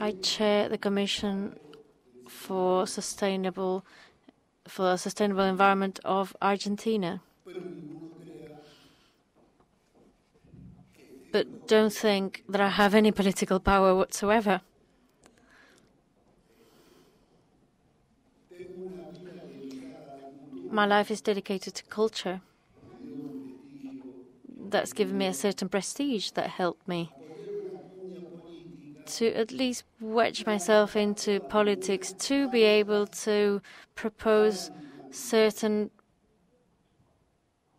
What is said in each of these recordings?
I chair the Commission for a Sustainable Environment of Argentina. But don't think that I have any political power whatsoever. My life is dedicated to culture. That's given me a certain prestige that helped me to at least wedge myself into politics, to be able to propose certain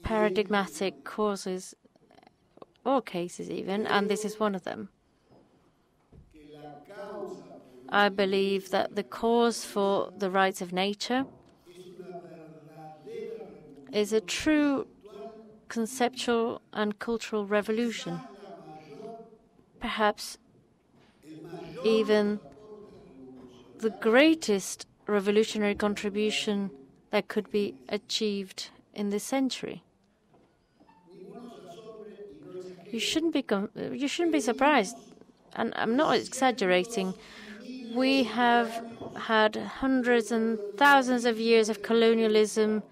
paradigmatic causes or cases even, and this is one of them. I believe that the cause for the rights of nature is a true conceptual and cultural revolution, perhaps even the greatest revolutionary contribution that could be achieved in this century. You shouldn't be surprised, and I'm not exaggerating. We have had hundreds and thousands of years of colonialism,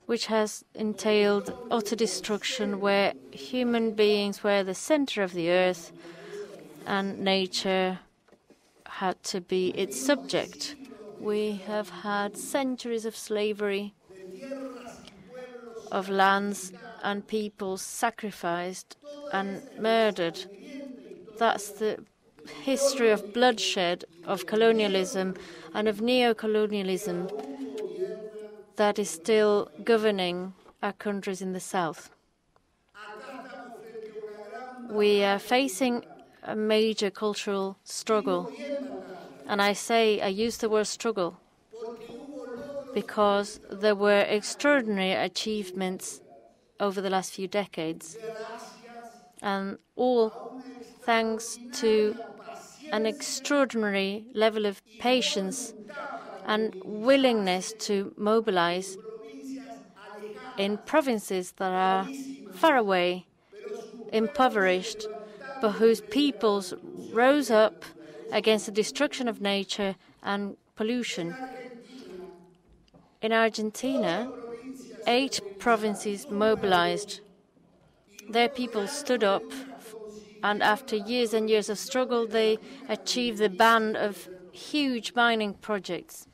which has entailed utter destruction, where human beings were the center of the earth and nature had to be its subject. We have had centuries of slavery, of lands and peoples sacrificed and murdered. That's the history of bloodshed, of colonialism and of neo-colonialism that is still governing our countries in the south. We are facing a major cultural struggle. And I use the word struggle because there were extraordinary achievements over the last few decades. And all thanks to an extraordinary level of patience and willingness to mobilize in provinces that are far away, impoverished, but whose peoples rose up against the destruction of nature and pollution. In Argentina, 8 provinces mobilized. Their people stood up, and after years and years of struggle, they achieved the ban of huge mining projects.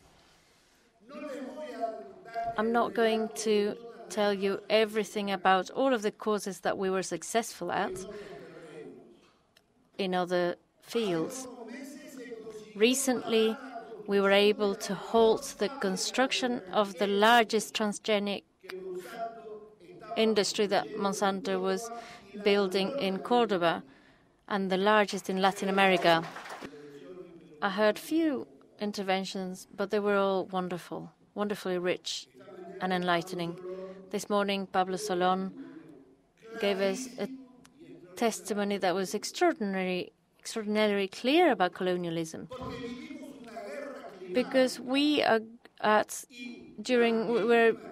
I'm not going to tell you everything about all of the causes that we were successful at in other fields. Recently, we were able to halt the construction of the largest transgenic industry that Monsanto was building in Cordoba, and the largest in Latin America. I heard few interventions, but they were all wonderful, wonderfully rich and enlightening. This morning, Pablo Solón gave us a testimony that was extraordinarily clear about colonialism. Because we're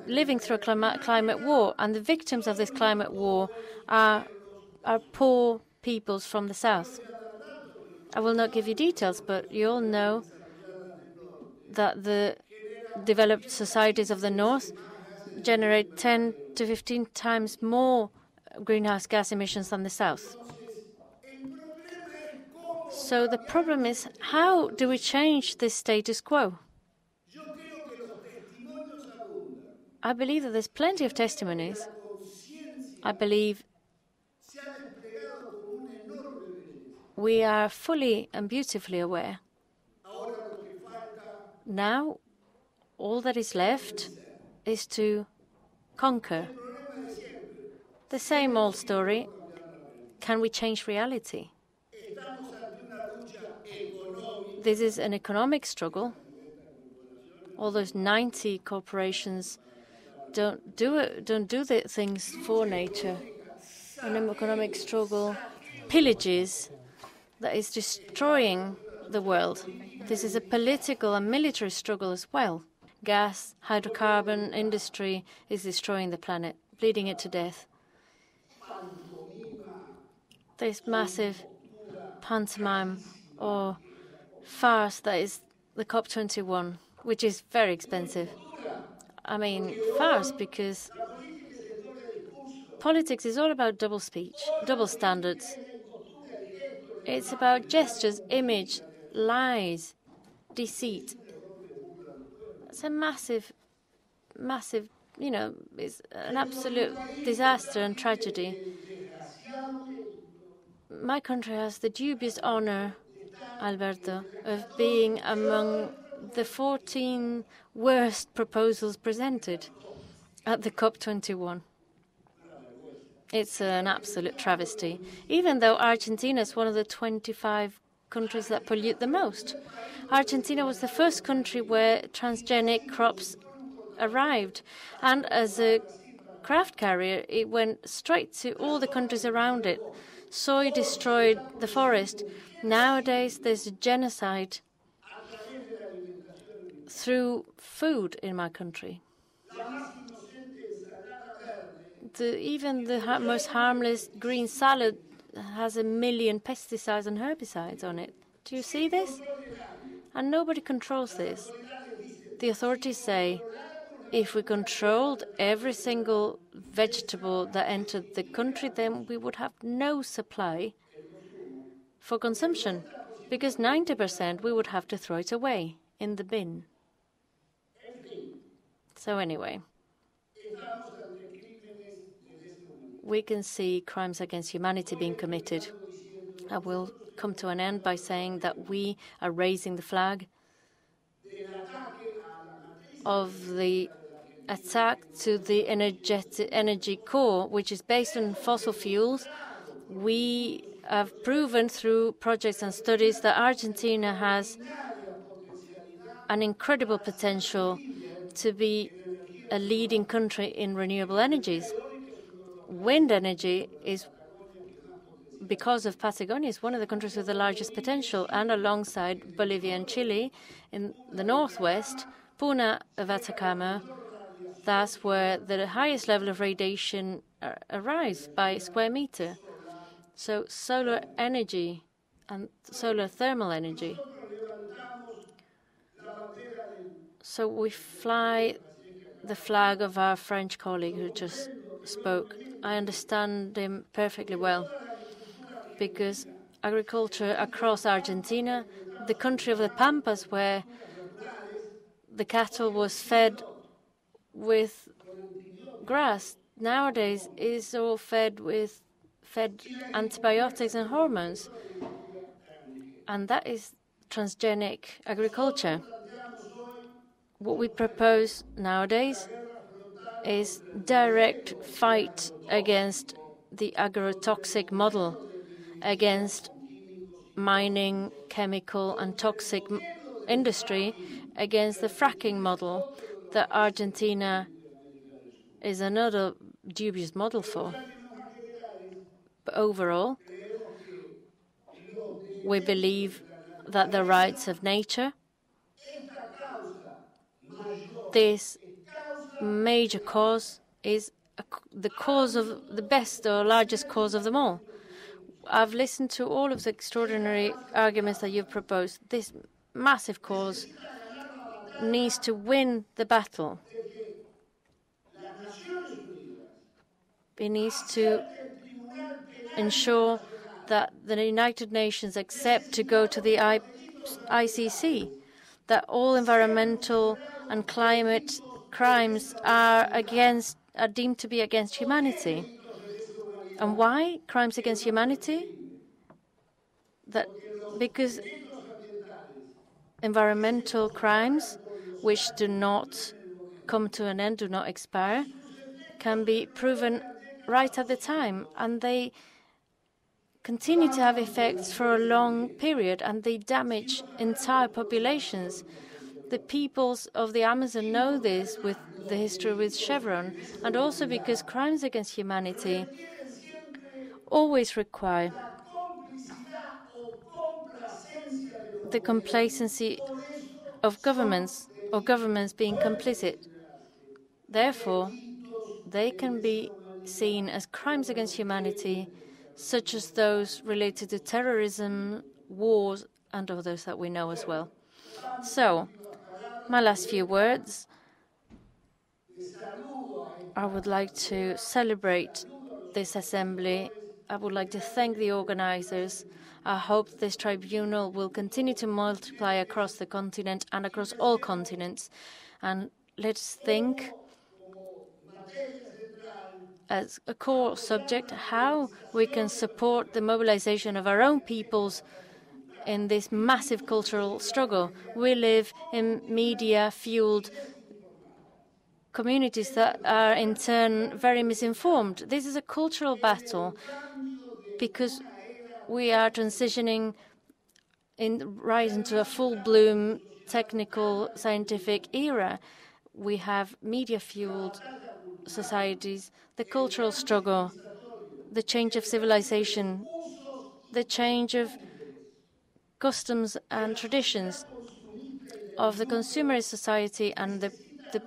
living through a climate war, and the victims of this climate war are poor peoples from the south. I will not give you details, but you all know that the developed societies of the north generate 10 to 15 times more greenhouse gas emissions than the south. So the problem is, how do we change this status quo? I believe that there's plenty of testimonies. I believe we are fully and beautifully aware. Now, all that is left is to conquer. The same old story. Can we change reality? This is an economic struggle. All those 90 corporations don't do the things for nature. An economic struggle pillages that is destroying the world. This is a political and military struggle as well. Gas, hydrocarbon industry is destroying the planet, bleeding it to death. This massive pantomime or farce that is the COP21, which is very expensive. I mean, farce, because politics is all about double speech, double standards. It's about gestures, image, lies, deceit. It's a massive, massive, it's an absolute disaster and tragedy. My country has the dubious honor, Alberto, of being among the 14 worst proposals presented at the COP21. It's an absolute travesty, even though Argentina is one of the 25 countries that pollute the most. Argentina was the first country where transgenic crops arrived, and as a craft carrier, it went straight to all the countries around it. Soy destroyed the forest. Nowadays, there's a genocide through food in my country. Even the most harmless green salad has 1 million pesticides and herbicides on it. Do you see this? And nobody controls this. The authorities say if we controlled every single vegetable that entered the country, then we would have no supply for consumption, because 90% we would have to throw it away in the bin. So anyway, we can see crimes against humanity being committed. I will come to an end by saying that we are raising the flag of the attack to the energy core, which is based on fossil fuels. We have proven through projects and studies that Argentina has an incredible potential to be a leading country in renewable energies. Wind energy is, because of Patagonia, is one of the countries with the largest potential, and alongside Bolivia and Chile in the northwest, Puna of Atacama, that's where the highest level of radiation arrives by square meter. So solar energy and solar thermal energy. So we fly the flag of our French colleague who just spoke. I understand him perfectly well, because agriculture across Argentina, the country of the Pampas, where the cattle was fed with grass, nowadays is all fed antibiotics and hormones. And that is transgenic agriculture. What we propose nowadays is direct fight against the agrotoxic model, against mining, chemical and toxic industry, against the fracking model that Argentina is another dubious model for. But overall, we believe that the rights of nature, this major cause, is the cause of the best or largest cause of them all. I've listened to all of the extraordinary arguments that you've proposed. This massive cause needs to win the battle. It needs to ensure that the United Nations accept to go to the ICC, that all environmental and climate crimes are deemed to be against humanity. And why crimes against humanity? Because environmental crimes, which do not come to an end, do not expire, can be proven right at the time, and they continue to have effects for a long period, and they damage entire populations. The peoples of the Amazon know this with the history with Chevron, and also because crimes against humanity always require the complacency of governments, or governments being complicit. Therefore, they can be seen as crimes against humanity, such as those related to terrorism, wars, and others that we know as well. So, my last few words. I would like to celebrate this assembly. I would like to thank the organizers. I hope this tribunal will continue to multiply across the continent and across all continents. And let's think as a core subject how we can support the mobilization of our own peoples in this massive cultural struggle. We live in media-fueled communities that are in turn very misinformed. This is a cultural battle because we are transitioning right into a full-bloom technical scientific era. We have media-fueled societies, the cultural struggle, the change of civilization, the change of customs and traditions of the consumerist society and the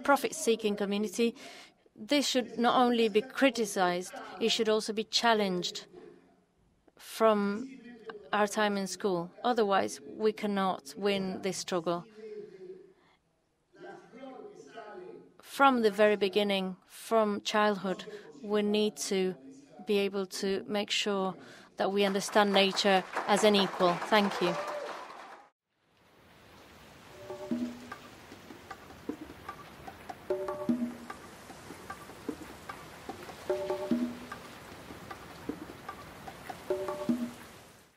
profit-seeking community. This should not only be criticized, it should also be challenged from our time in school. Otherwise, we cannot win this struggle. From the very beginning, from childhood, we need to be able to make sure that we understand nature as an equal. Thank you.